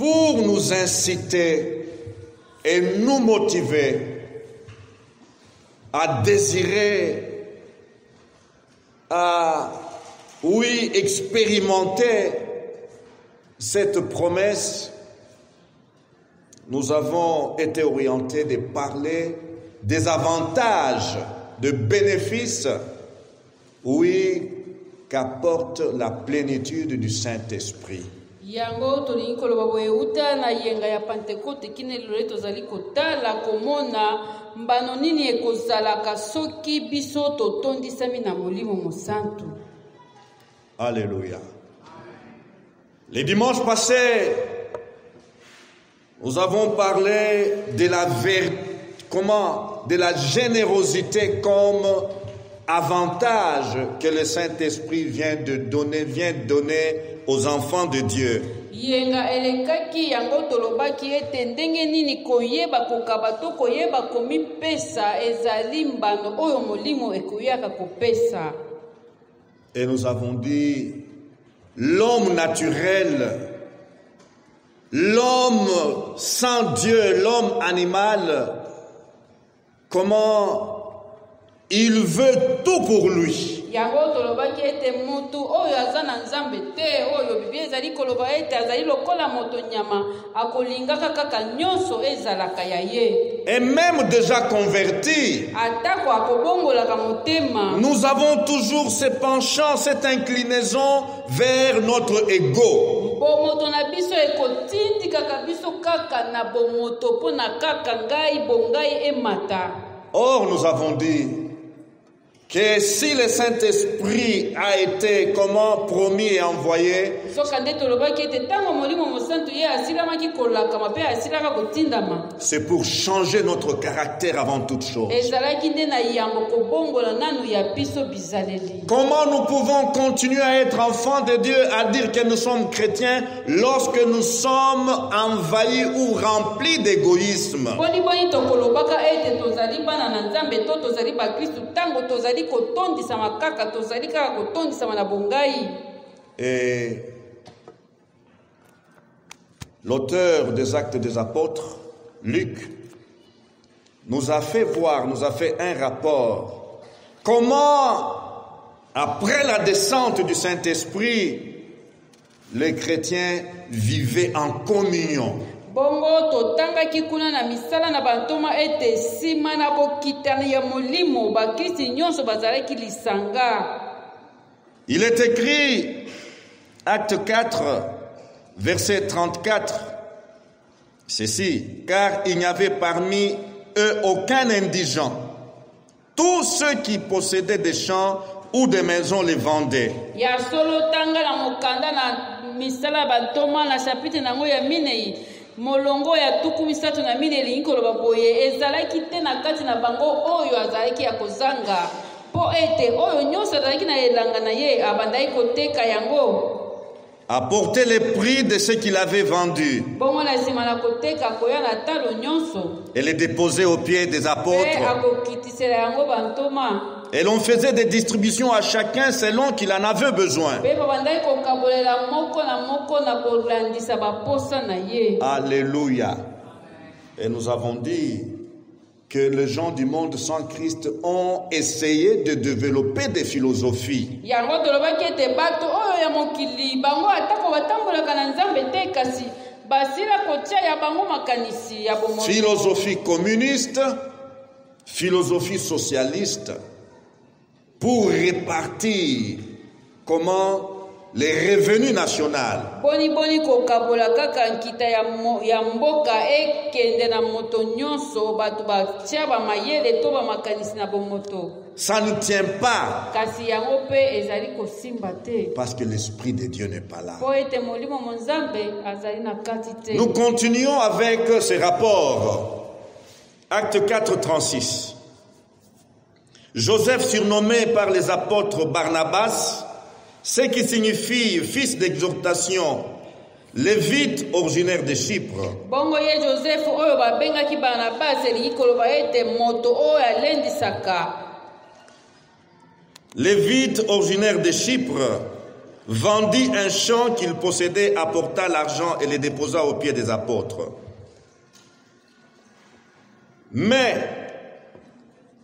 pour nous inciter et nous motiver à désirer, à, oui, expérimenter cette promesse. Nous avons été orientés de parler des avantages, des bénéfices, oui, qu'apporte la plénitude du Saint-Esprit. Yango tolingi koloba boye uta na yenga ya Pentecote kine lelo tozali kotala komona mbano nini ekozalaka soki biso totondisami na Molimo Mosantu. Alléluia. Les dimanches passés, nous avons parlé de la générosité comme avantage que le Saint-Esprit vient donner aux enfants de Dieu. Yenga elekaki yango tolobaki ete ndenge nini koyeba kokaba to koyeba komipesa ezali mbano oyo Molimo ekoyaka kopesa. Et nous avons dit l'homme naturel, l'homme sans Dieu, l'homme animal, comment il veut tout pour lui. Yango tolobaki ete mutu oyo aza na Nzambe te oyo Biblia ezali koloba ete azali lokola moto nyama akolingaka kaka nyonso ezalaka ya ye. Et même déjà convertis, atako akobongolaka motema. Nous avons toujours ce penchant, cette inclinaison vers notre ego. Bomoto na biso ekotindikaka biso kaka na bomoto po na kaka ngai bongai emata. Or nous avons dit que si le Saint-Esprit a été promis et envoyé, c'est pour changer notre caractère avant toute chose. Comment nous pouvons continuer à être enfants de Dieu, à dire que nous sommes chrétiens, lorsque nous sommes envahis ou remplis d'égoïsme? Et l'auteur des Actes des Apôtres, Luc, nous a fait un rapport. Comment, après la descente du Saint-Esprit, les chrétiens vivaient en communion. Bongo totangaki kuna na misala na bantoma ete sima na bokitani ya Molimo bakristi nyonso bazalaki lisanga. Il est écrit, Acte 4, verset 34, ceci, car il n'y avait parmi eux aucun indigent. Tous ceux qui possédaient des champs ou des maisons les vendaient. Ya solo tanga na mokanda na misala bantoma na chapitre nango ya minei. Molongo ya tuku misatu na mine linkolo boye ezalaki te na kati na bango oyo azalaki ya kozanga po ete oyo nyonso azalaki na elanga na ye abandai koteka yango apporter les prix de ce qu'il avait vendu bongo na sima na koteka koya na talo nyonso et les déposer aux pieds des apôtres akokitisela yango bantoma. Et l'on faisait des distributions à chacun selon qu'il en avait besoin. Alléluia. Et nous avons dit que les gens du monde sans Christ ont essayé de développer des philosophies. Philosophie communiste, philosophie socialiste, pour répartir les revenus nationaux. Ça ne tient pas parce que l'Esprit de Dieu n'est pas là. Nous continuons avec ce rapport. Acte 4, 36. Joseph, surnommé par les apôtres Barnabas, ce qui signifie fils d'exhortation, lévite originaire de Chypre. Lévite originaire de Chypre, vendit un champ qu'il possédait, apporta l'argent et le déposa aux pieds des apôtres. Mais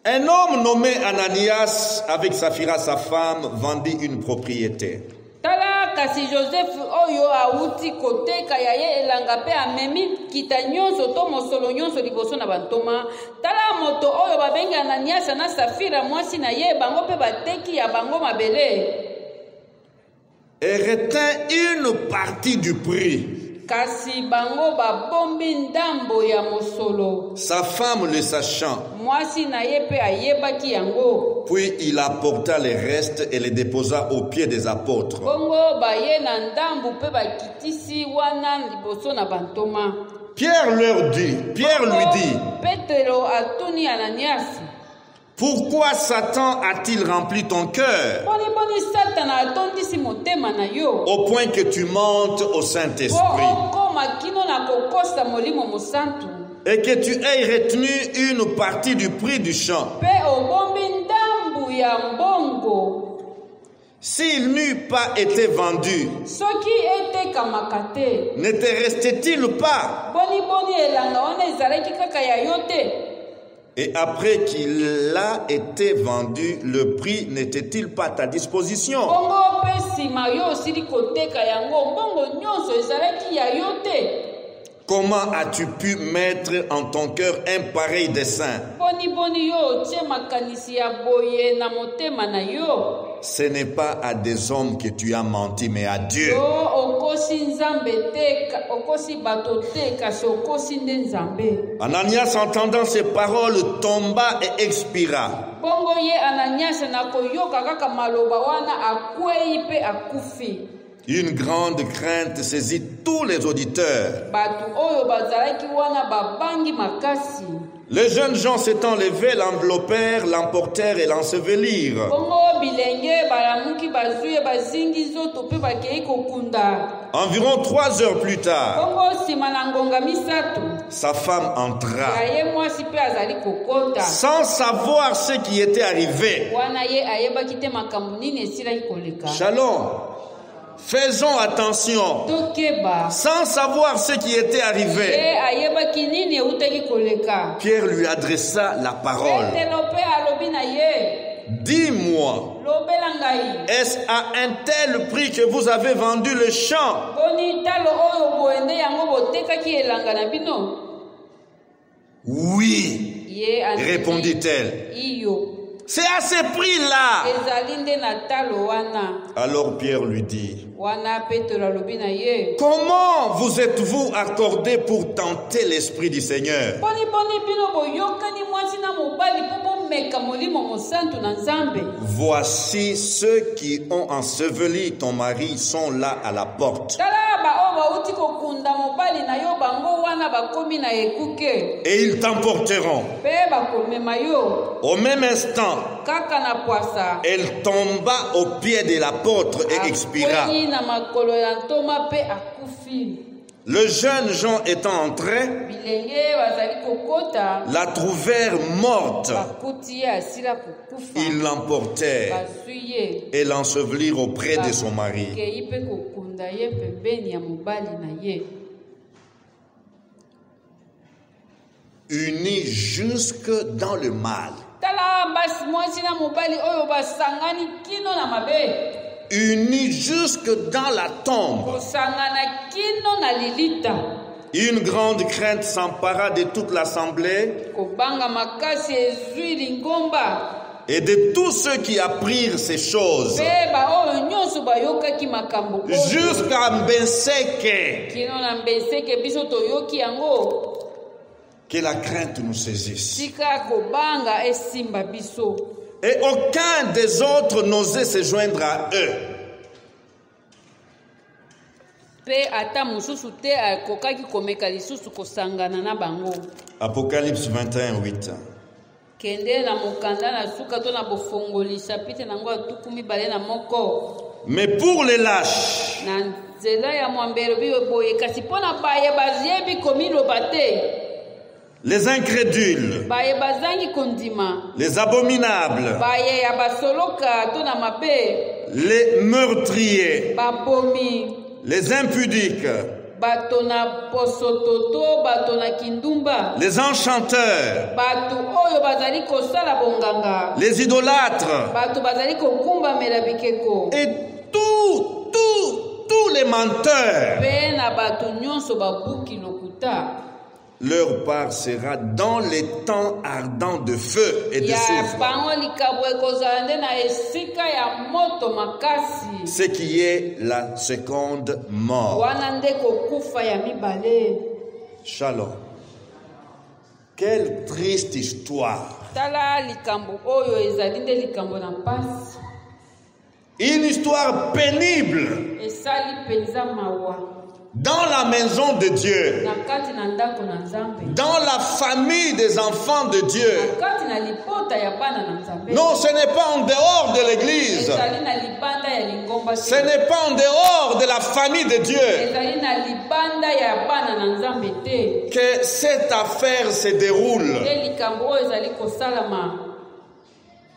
un homme nommé Ananias, avec Saphira sa femme, vendit une propriété. Tala kasi Joseph oyo auti koteka ya ye elanga pe amemi kita nyonso to mosolo nyonso liboso na bantoma. Tala moto oyo babengi Ananias na Safira mwasi na ye bango pe bateki ya bango mabele. Et retint une partie du prix. Kasi bango babombi ndambo ya mosolo. Sa femme le sachant. Mwasi na ye pe ayebaki yango. Puis il apporta les restes et les déposa aux pieds des apôtres. Bongo baye na ndambu pe bakitisi wana liboso na bantoma. Pierre lui dit, Petro atuni Ananias. pourquoi Satan a-t-il rempli ton cœur au point que tu montes au Saint-Esprit et que tu aies retenu une partie du prix du champ? S'il n'eût pas été vendu, ne te restait-il pas? Et après qu'il a été vendu, le prix n'était-il pas à ta disposition? Comment as-tu pu mettre en ton cœur un pareil dessein? Ce n'est pas à des hommes que tu as menti, mais à Dieu. Ananias, entendant ces paroles, tomba et expira. Une grande crainte saisit tous les auditeurs. Les jeunes gens s'étant levés, l'enveloppèrent, l'emportèrent et l'ensevelirent. Environ 3 heures plus tard, sa femme entra, sans savoir ce qui était arrivé. Shalom. Faisons attention, sans savoir ce qui était arrivé. Pierre lui adressa la parole. Dis-moi, est-ce à un tel prix que vous avez vendu le champ? Oui, répondit-elle. C'est à ce prix-là. Alors Pierre lui dit, comment vous êtes-vous accordé pour tenter l'Esprit du Seigneur? Voici ceux qui ont enseveli ton mari sont là à la porte. Et ils t'emporteront. Au même instant, elle tomba aux pieds de l'apôtre et expira. Le jeune Jean étant entré, la trouvèrent morte. Ils l'emportèrent et l'ensevelirent auprès de son mari. Unis jusque dans le mal. Unis jusque dans la tombe. Une grande crainte s'empara de toute l'assemblée et de tous ceux qui apprirent ces choses. Jusqu'à Mbenseke. Que la crainte nous saisisse. Et aucun des autres n'osait se joindre à eux. Apocalypse 21:8. Mais pour les lâches, les incrédules, baye bazangi kondima, les abominables, baye ya basoloka to na mabe, les meurtriers, babomi, les impudiques, bato na posototo, bato na kindumba, les enchanteurs, bato oyo bazali kosala bonganga, les idolâtres, bato bazali kogumbamela bikeko, et tous les menteurs. pe na bato nyonso babuki lokuta. Leur part sera dans les temps ardents de feu et de Ya soufre, bango likabo ekozala nde na esika ya moto makasi, ce qui est la seconde mort. wana nde kokufa ya mibale. Shalom. Quelle triste histoire. Tala likambo oyo ezali nde likambo na mpasi, Une histoire pénible esali mpenza mawa dans la maison de Dieu, na kati na ndako na Nzambe, dans la famille des enfants de na Dieu. kati na lipota ya bana na Nzambe. Non, ce n'est pas en dehors de l'église. Ezali na libanda ya lingomba Ce te, n'est pas en dehors de la famille de Dieu ezali na libanda ya bana na Nzambe te, que cette affaire se déroule. nde likambo oyo ezali kosalama.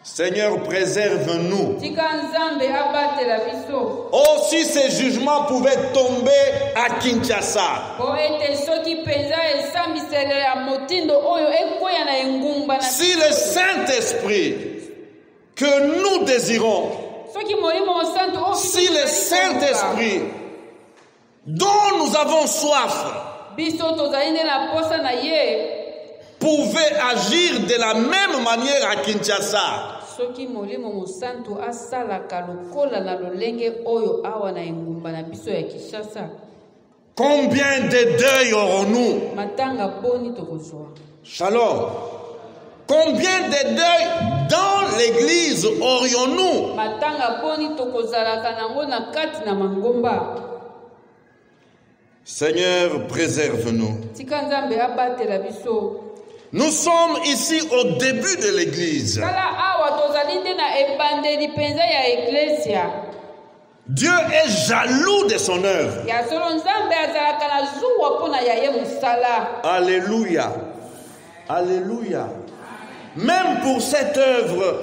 Seigneur, préserve-nous. Tika Nzambe abatela biso, Oh, si ces jugements pouvaient tomber à Kinshasa, po ete soki mpenza esambiselo ya motindo oyo ekwea na engumba na si le Saint-Esprit que nous désirons, soki molimo mosantu oyo si le Saint-Esprit dont nous avons soif biso tozali nde na posa na ye, pouvait agir de la même manière à Kinshasa, soki molimo mosantu asalaka lokola na lolenge oyo awa na engumba na biso ya Kinshasa, combien de deuils aurons-nous? matanga boni tokozwa. Shalom. Combien de deuils dans l'église aurions-nous? Matanga boni tokozalaka nango na kati na mangomba. Seigneur, préserve-nous. Tika Nzambe abatela biso. Nous sommes ici au début de l'église. Kala awa tozali nde na ebandeli mpenza ya eklesia. Dieu est jaloux de son œuvre. Ya solo Nzambe azalaka na zuwa mpona ya ye mosala. Alléluia. Alléluia. Même pour cette œuvre,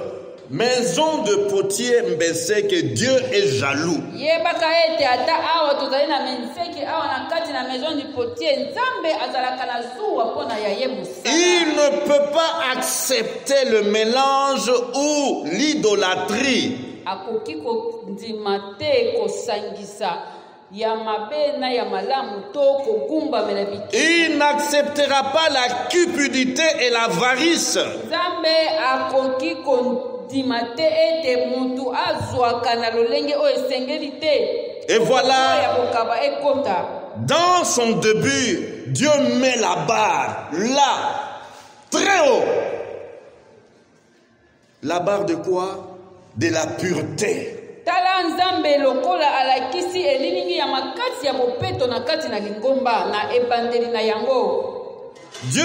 maison de potier Mbese, que Dieu est jaloux. Yebaka ete ata awa tozali na menseki awa na kati na maison du potier, Nzambe azalaka na zuwa mpona ya ye mosala. Il ne peut pas accepter le mélange ou l'idolâtrie. Akoki kondima te kosangisa ya mabe na ya malamu to kogumbamela bikeko. Il n'acceptera pas la cupidité et l'avarice. Nzambe akoki kondima te ete mutu azwaka na lolenge oyo esengeli te. Et voilà, ya kokaba ekota. dans son début, Dieu met la barre là, très haut. La barre de quoi? De la pureté. Tala Nzambe lokola alakisi elilingi ya makasi ya bopeto na kati na lingomba na ebandeli na yango. Dieu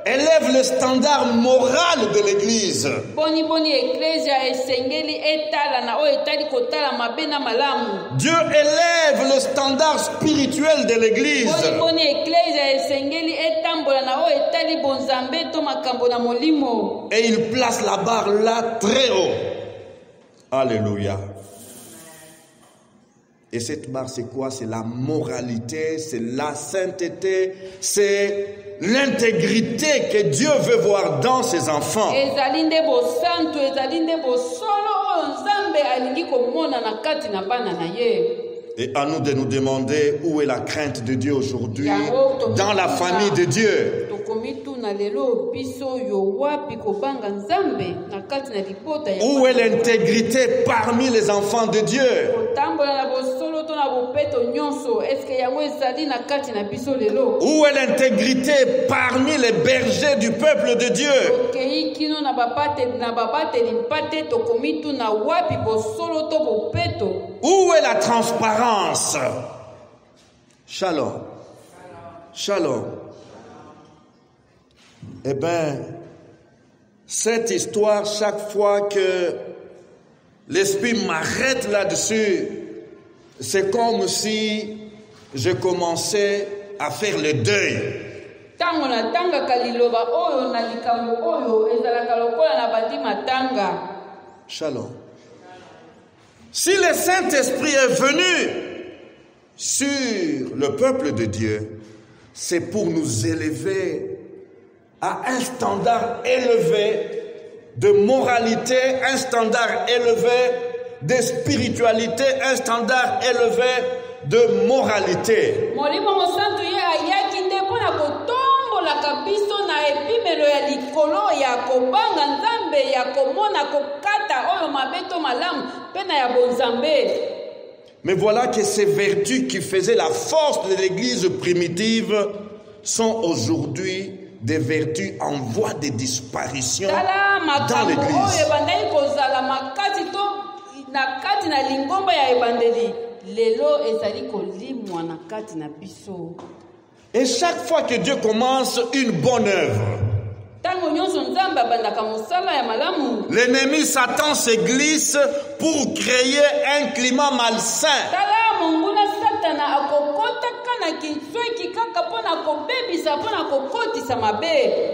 élève le standard moral de l'église. Boni boni eklesia esengeli etala na oyo etali kotala mabe na malamu. Dieu élève le standard spirituel de l'église. Boni boni eklesia esengeli etambola na oyo etali bonzambe to makambo na molimo. Et il place la barre là très haut. Alléluia. Et cette barre, c'est quoi? C'est la moralité, c'est la sainteté, c'est l'intégrité que Dieu veut voir dans ses enfants. Ezali nde bosantu, ezali nde bosolo oyo Nzambe alingi komona na kati na bana na ye. Et à nous de nous demander où est la crainte de Dieu aujourd'hui dans la famille de Dieu. Où est l'intégrité parmi les enfants de Dieu? Où est l'intégrité parmi les bergers du peuple de Dieu? Où est la transparence? Shalom. Shalom. Eh bien, cette histoire, chaque fois que l'Esprit m'arrête là-dessus, c'est comme si je commençais à faire le deuil. Tango na tanga kaliloba oyo na likambo oyo ezalaka lokola na bandi matanga. Shalom. Si le Saint-Esprit est venu sur le peuple de Dieu, c'est pour nous élever à un standard élevé de moralité, un standard élevé de spiritualité, un standard élevé de moralité. Molimo mosantu ye ayaki nde mpona kotombolaka biso na epimelo ya likolo ya kobanga nzambe ya komona kokata oyo mabe to malamu mpe na ya bonzambe. Mais voilà que ces vertus qui faisaient la force de l'Église primitive sont aujourd'hui des vertus en voie de disparition dans l'Église. Et chaque fois que Dieu commence une bonne œuvre, l'ennemi Satan se glisse pour créer un climat malsain.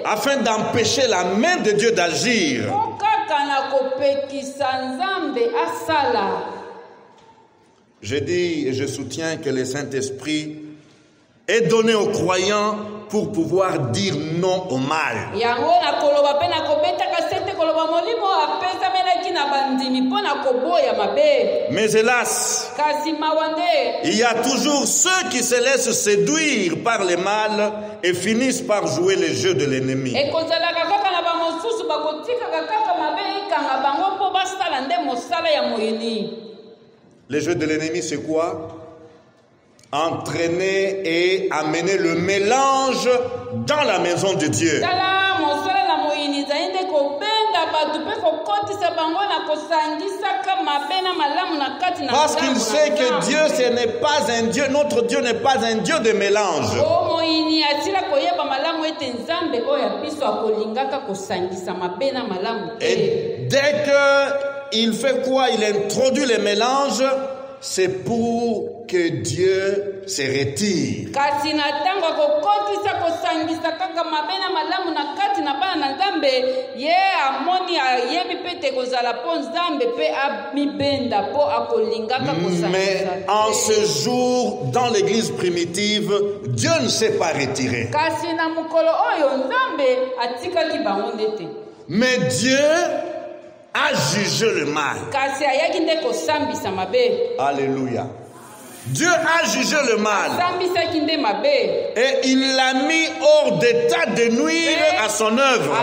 Afin d'empêcher la main de Dieu d'agir. Je dis et je soutiens que le Saint-Esprit est donné aux croyants pour pouvoir dire non au mal. Mais hélas, il y a toujours ceux qui se laissent séduire par le mal et finissent par jouer les jeux de l'ennemi. Les jeux de l'ennemi, c'est quoi? Entraîner et amener le mélange dans la maison de Dieu. Parce qu'il sait que Dieu, ce n'est pas un Dieu, notre Dieu n'est pas un Dieu de mélange. Et dès qu'il fait quoi? Il introduit les mélanges. C'est pour que Dieu se retire. Mais en ce jour, dans l'église primitive, Dieu ne s'est pas retiré. Mais Dieu a jugé le mal. Alléluia. Dieu a jugé le mal. Et il l'a mis hors d'état de nuire à son œuvre.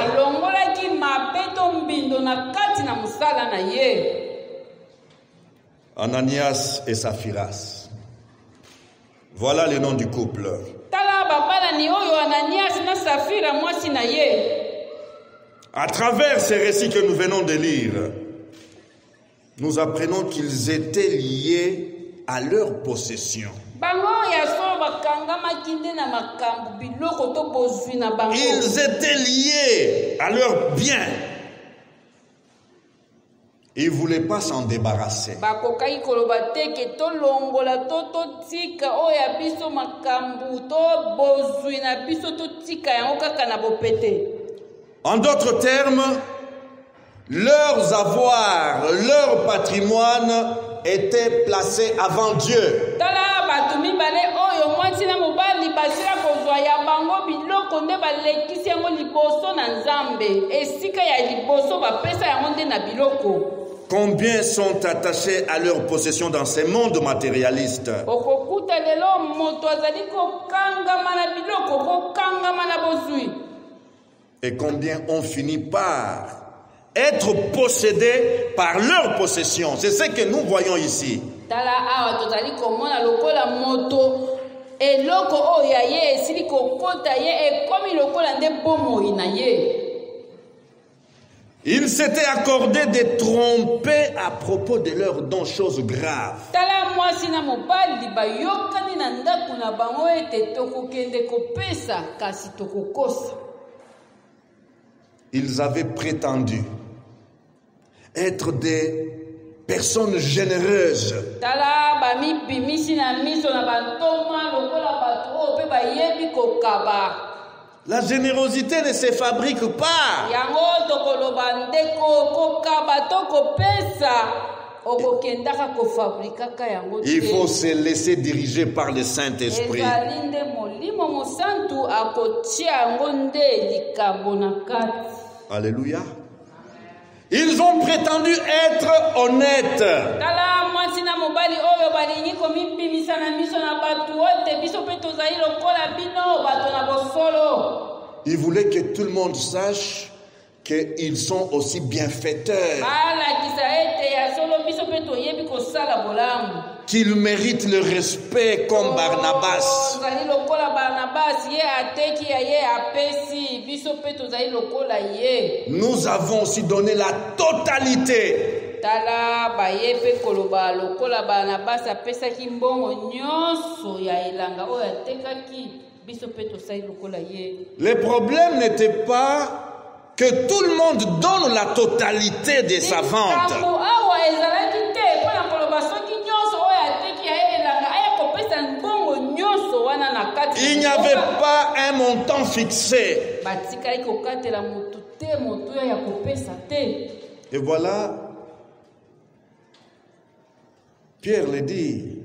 Ananias et Saphiras. Voilà le nom du couple. À travers ces récits que nous venons de lire, nous apprenons qu'ils étaient liés à leur possession. Ils étaient liés à leurs biens. Ils ne voulaient pas s'en débarrasser. En d'autres termes, leurs avoirs, leur patrimoine étaient placés avant Dieu. Combien sont attachés à leur possession dans ces mondes matérialistes? Et combien ont fini par être possédés par leur possession? C'est ce que nous voyons ici. Ils s'étaient accordés de tromper à propos de leurs dons, choses graves. Ils avaient prétendu être des personnes généreuses. La générosité ne se fabrique pas. Il faut se laisser diriger par le Saint-Esprit. Alléluia. Ils ont prétendu être honnêtes. Ils voulaient que tout le monde sache qu'ils sont aussi bienfaiteurs, qu'ils méritent le respect comme Barnabas. Nous avons aussi donné la totalité. Le problème n'était pas que tout le monde donne la totalité de sa vente. Il n'y avait pas un montant fixé. Et voilà, Pierre le dit,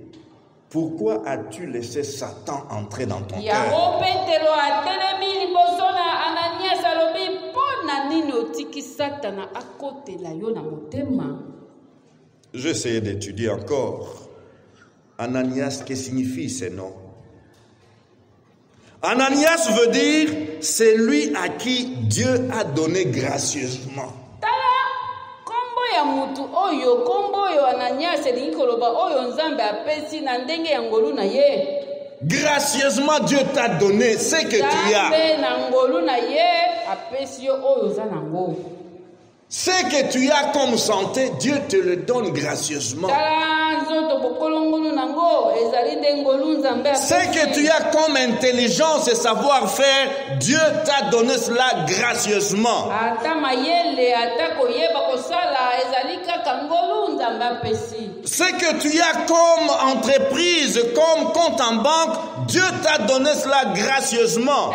pourquoi as-tu laissé Satan entrer dans ton cœur? J'ai essayé d'étudier encore. Ananias, que signifie ce nom? Ananias veut dire celui à qui Dieu a donné gracieusement. Gracieusement, Dieu t'a donné ce que tu as. Ce que tu as comme santé, Dieu te le donne gracieusement. Ce que tu as comme intelligence et savoir-faire, Dieu t'a donné cela gracieusement. Ce que tu as comme entreprise, comme compte en banque, Dieu t'a donné cela gracieusement.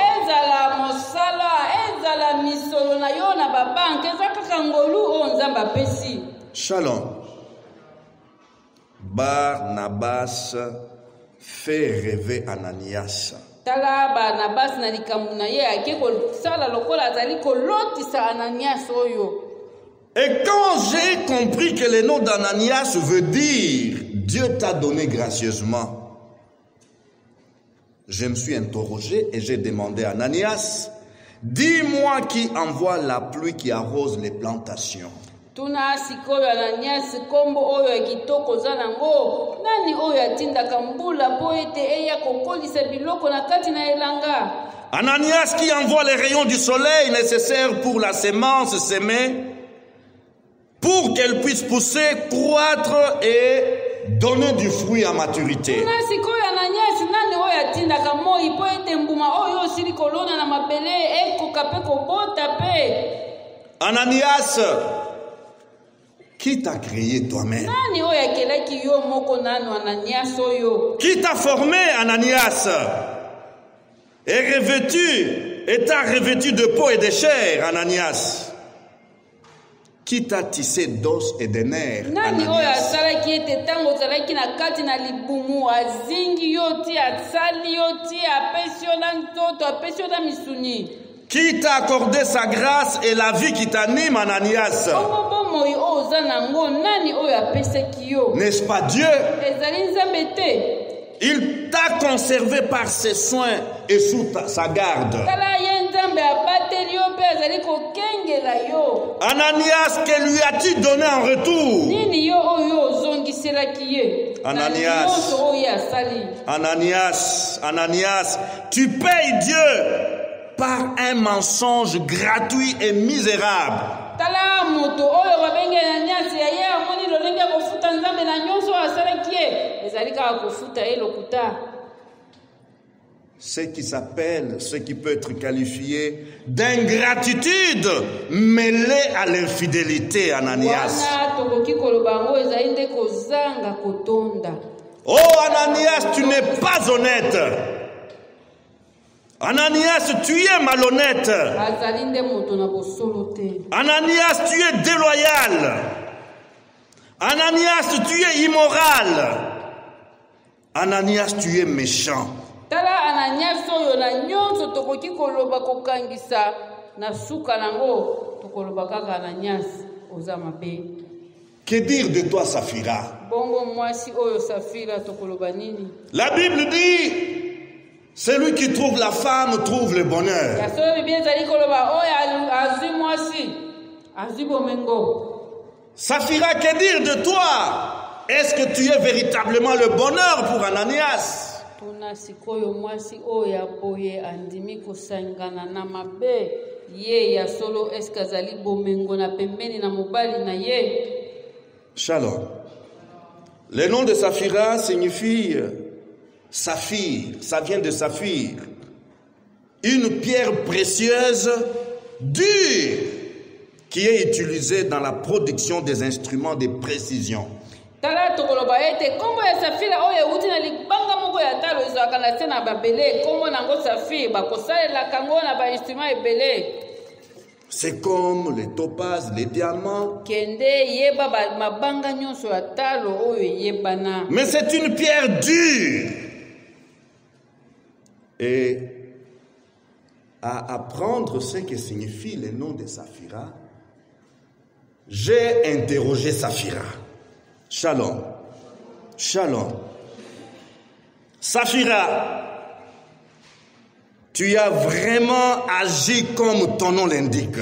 Shalom. Barnabas fait rêver Ananias. Et quand j'ai compris que le nom d'Ananias veut dire Dieu t'a donné gracieusement, je me suis interrogé et j'ai demandé à Ananias, dis-moi qui envoie la pluie qui arrose les plantations. Ananias qui envoie les rayons du soleil nécessaires pour la semence semée, pour qu'elle puisse pousser, croître et donner du fruit à maturité. Ananias, qui t'a créé toi-même? Qui t'a formé, Ananias? Et t'a revêtu de peau et de chair, Ananias? Qui t'a tissé d'os et de nerfs, Ananias? Qui t'a accordé sa grâce et la vie qui t'anime, Ananias? N'est-ce pas Dieu? Il t'a conservé par ses soins et sous sa garde. Ananias, que lui as-tu donné en retour? Ananias, tu payes Dieu par un mensonge gratuit et misérable. Ce qui peut être qualifié d'ingratitude mêlée à l'infidélité, Ananias. Oh Ananias, tu n'es pas honnête. Ananias, tu es malhonnête. Ananias, tu es déloyal. Ananias, tu es immoral. Ananias, tu es méchant. Que dire de toi, Saphira? La Bible dit, celui qui trouve la femme trouve le bonheur. Saphira, que dire de toi? Est-ce que tu es véritablement le bonheur pour Ananias? Shalom. Le nom de Saphira signifie saphir, ça vient de saphir. Une pierre précieuse, dure, qui est utilisée dans la production des instruments de précision. C'est comme les topazes, les diamants. Mais c'est une pierre dure. Et à apprendre ce que signifie le nom de Saphira, j'ai interrogé Saphira. Shalom. Shalom. Saphira, tu as vraiment agi comme ton nom l'indique.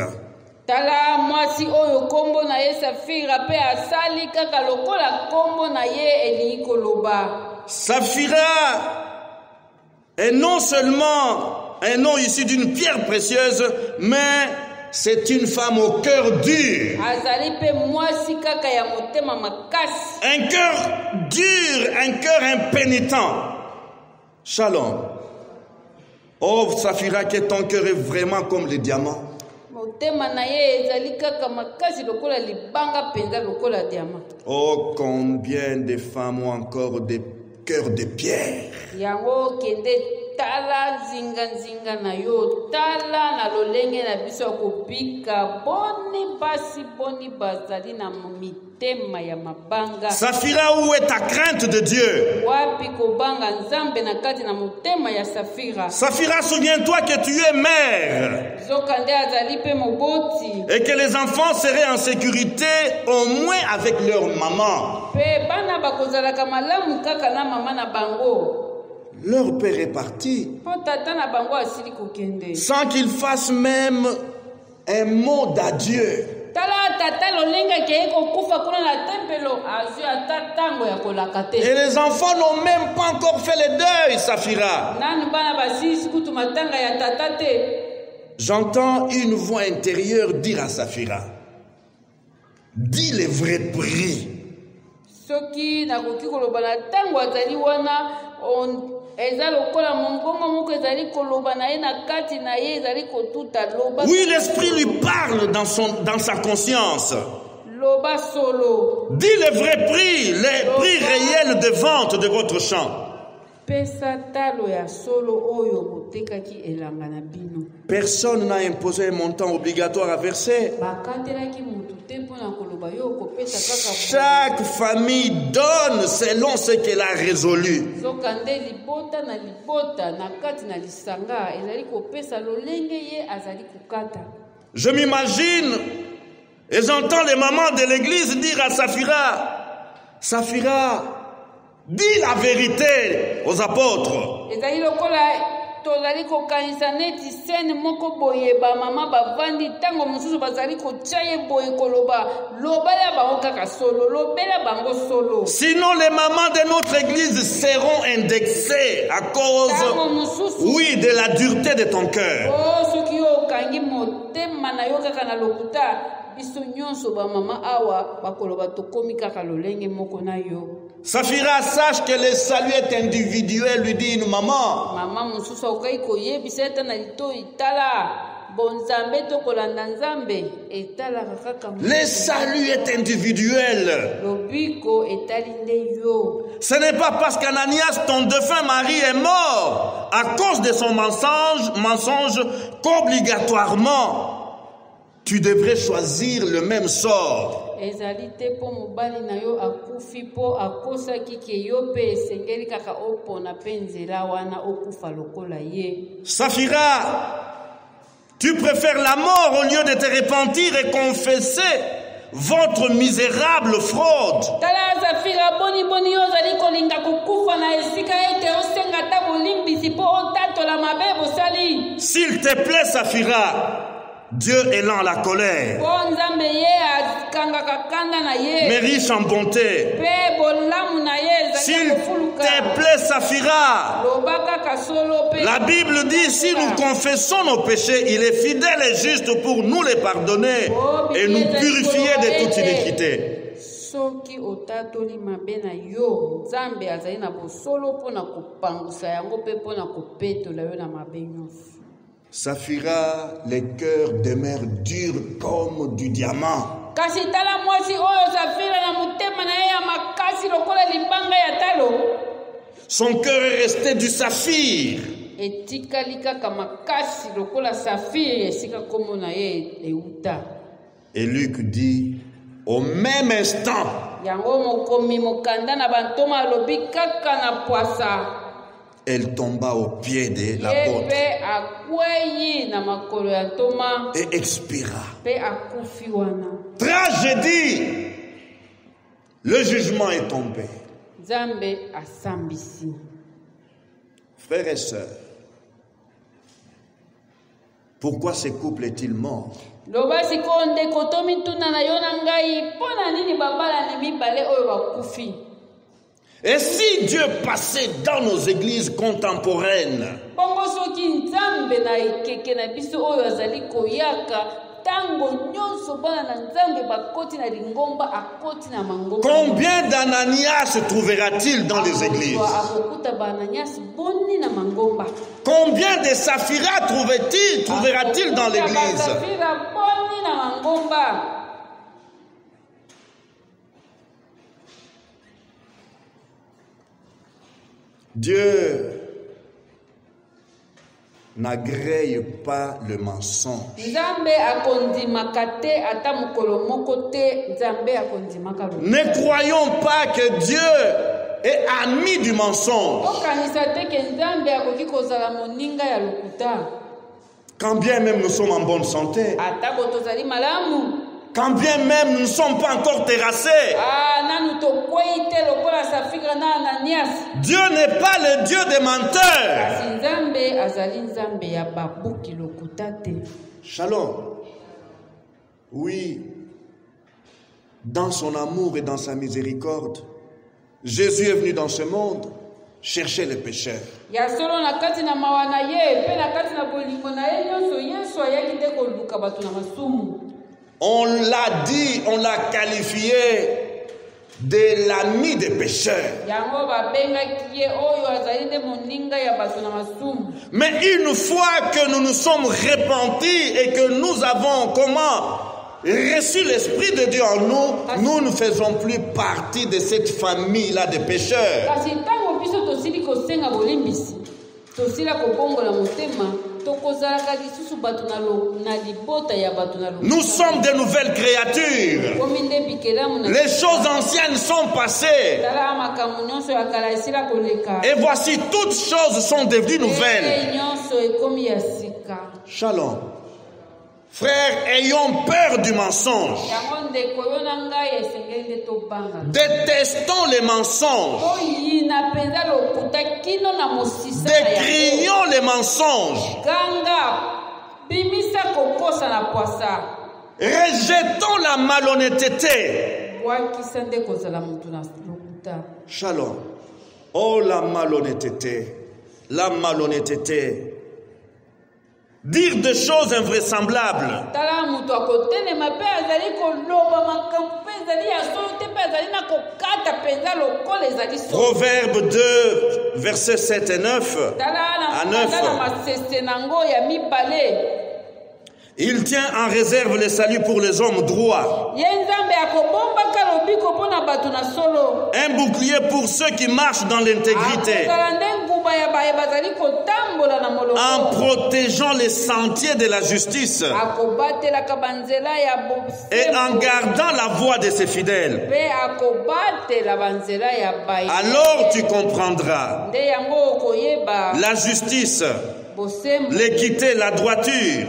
Saphira est non seulement un nom issu d'une pierre précieuse, mais c'est une femme au cœur dur. Un cœur dur, un cœur impénitent. Shalom. Oh, Saphira, que ton cœur est vraiment comme les diamants. Oh, combien de femmes ont encore des cœurs de pierre. Saphira, où est ta crainte de Dieu? Saphira, souviens-toi que tu es mère et que les enfants seraient en sécurité au moins avec leur maman. Leur père est parti sans qu'il fasse même un mot d'adieu. Et les enfants n'ont même pas encore fait le deuil, Saphira. J'entends une voix intérieure dire à Saphira, dis le vrai prix. Oui, l'esprit lui parle dans sa conscience. Dis le vrai prix, le prix réel de vente de votre champ. Personne n'a imposé un montant obligatoire à verser. Chaque famille donne selon ce qu'elle a résolu. Je m'imagine et j'entends les mamans de l'église dire à Saphira, Saphira, dis la vérité aux apôtres. Sinon les mamans de notre église seront indexées à cause, oui, de la dureté de ton cœur. Saphira, sache que le salut est individuel, lui dit une maman. Le salut est individuel. Ce n'est pas parce qu'Ananias, ton défunt mari, est mort à cause de son mensonge qu'obligatoirement tu devrais choisir le même sort. Saphira, tu préfères la mort au lieu de te repentir et confesser votre misérable fraude. S'il te plaît, Saphira, Dieu est lent à la colère, mais riche en bonté. S'il te plaît, Saphira, la Bible dit, si nous confessons nos péchés, il est fidèle et juste pour nous les pardonner et nous purifier de toute iniquité. Saphira, les cœurs demeurent durs comme du diamant. Son cœur est resté du saphir. Et Luc dit, au même instant, elle tomba aux pieds de l'apôtre et expira. Tragédie! Le jugement est tombé. Frères et sœurs, pourquoi ce couple est-il mort? Et si Dieu passait dans nos églises contemporaines, combien d'Ananias trouvera-t-il dans les églises? Combien de Saphira trouvera-t-il dans l'église? Dieu n'agrée pas le mensonge. Ne croyons pas que Dieu est ami du mensonge. Quand bien même nous sommes en bonne santé, quand bien même nous ne sommes pas encore terrassés, Dieu n'est pas le Dieu des menteurs. Shalom. Oui, dans son amour et dans sa miséricorde, Jésus est venu dans ce monde chercher les pécheurs. On l'a dit, on l'a qualifié de l'ami des pécheurs. Mais une fois que nous nous sommes repentis et que nous avons reçu l'Esprit de Dieu en nous, nous ne faisons plus partie de cette famille-là de pécheurs. Nous sommes de nouvelles créatures. Les choses anciennes sont passées. Et voici, toutes choses sont devenues nouvelles. Shalom. Frères, ayons peur du mensonge. Détestons les mensonges. Décrions les mensonges. Rejetons la malhonnêteté. Shalom. Oh, la malhonnêteté. La malhonnêteté. Dire des choses invraisemblables. Proverbe 2, versets 7 et 9. Il tient en réserve le salut pour les hommes droits. Un bouclier pour ceux qui marchent dans l'intégrité. En protégeant les sentiers de la justice. Et en gardant la voie de ses fidèles. Alors tu comprendras la justice, l'équité, la droiture,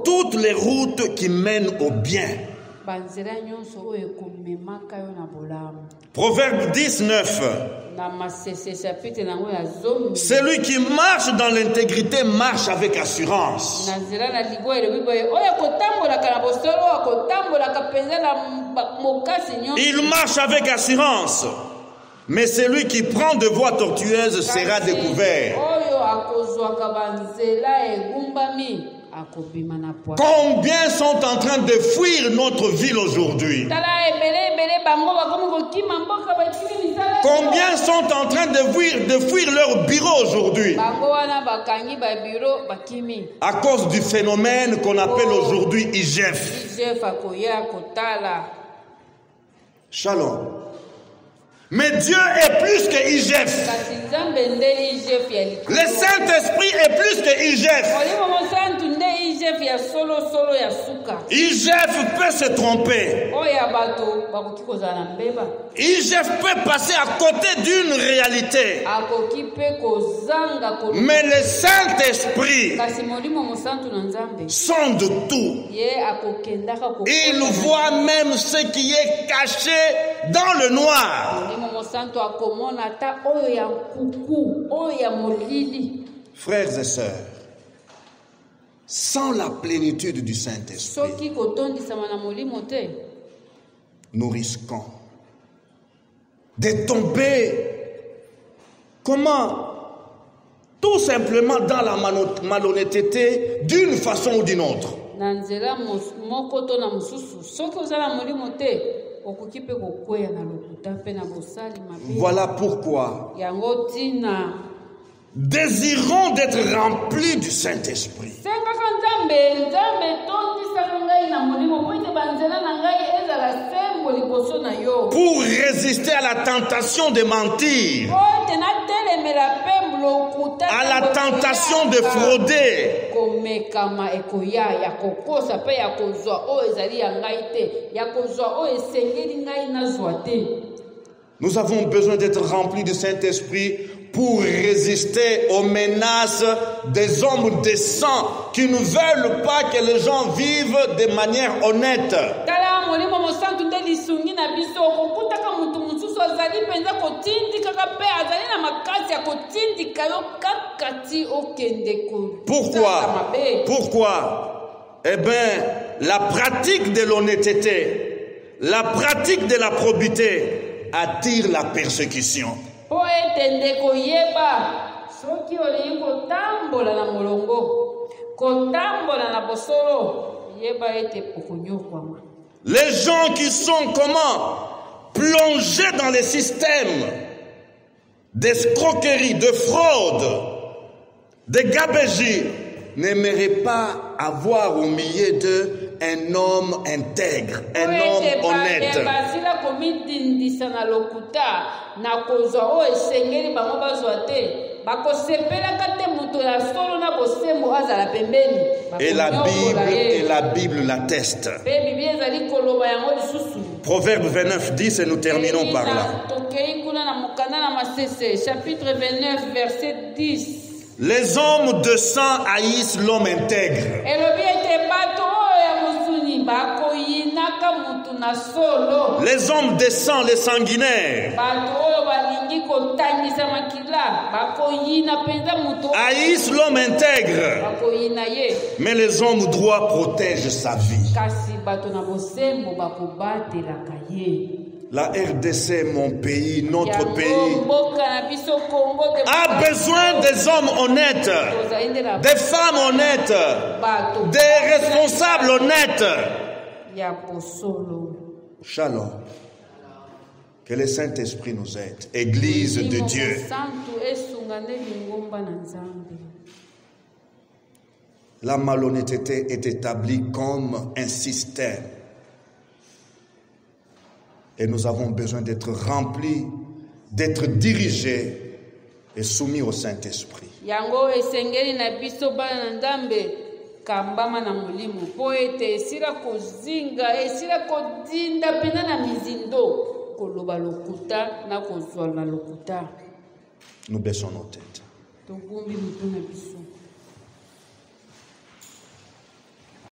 toutes les routes qui mènent au bien. Proverbe 19. Celui qui marche dans l'intégrité marche avec assurance. Il marche avec assurance. Mais celui qui prend de voies tortueuses sera découvert. Combien sont en train de fuir notre ville aujourd'hui? Combien sont en train de fuir leur bureau aujourd'hui? À cause du phénomène qu'on appelle aujourd'hui IGF. Shalom. Mais Dieu est plus que IGF. Le Saint-Esprit est plus que IGF. IGF peut se tromper. IGF peut passer à côté d'une réalité. Mais le Saint-Esprit sonde tout. Il voit même ce qui est caché dans le noir. Frères et sœurs, sans la plénitude du Saint-Esprit, nous risquons de tomber, comment? Tout simplement dans la malhonnêteté d'une façon ou d'une autre. Voilà pourquoi désirons d'être remplis du Saint-Esprit. Pour résister à la tentation de mentir, à la tentation de frauder. Nous avons besoin d'être remplis du Saint-Esprit pour résister aux menaces des hommes décents qui ne veulent pas que les gens vivent de manière honnête. Pourquoi? Eh bien, la pratique de l'honnêteté, la pratique de la probité attire la persécution. Les gens qui sont plongés dans les systèmes d'escroquerie, de fraude, de gabegie, n'aimeraient pas avoir au milieu d'eux un homme intègre, un homme honnête. Et la Bible l'atteste. Proverbe 29, 10 et nous terminons par là. Chapitre 29, verset 10. Les hommes de sang haïssent l'homme intègre. Les hommes de sang, les sanguinaires, haïssent l'homme intègre. Mais les hommes droits protègent sa vie. La RDC, mon pays, notre pays, a besoin des hommes honnêtes, des femmes honnêtes, des responsables honnêtes. Shalom. Que le Saint-Esprit nous aide. Église de Dieu. la malhonnêteté est établie comme un système. Et nous avons besoin d'être remplis, d'être dirigés et soumis au Saint-Esprit. Yango esengeli na biso bana nzambe kambama na mulimu po ete esila kozinga esila kodinda pena na mizindo koloba lokuta na kozwa na lokuta. Nous baissons nos têtes. Tobumbi mutu na biso.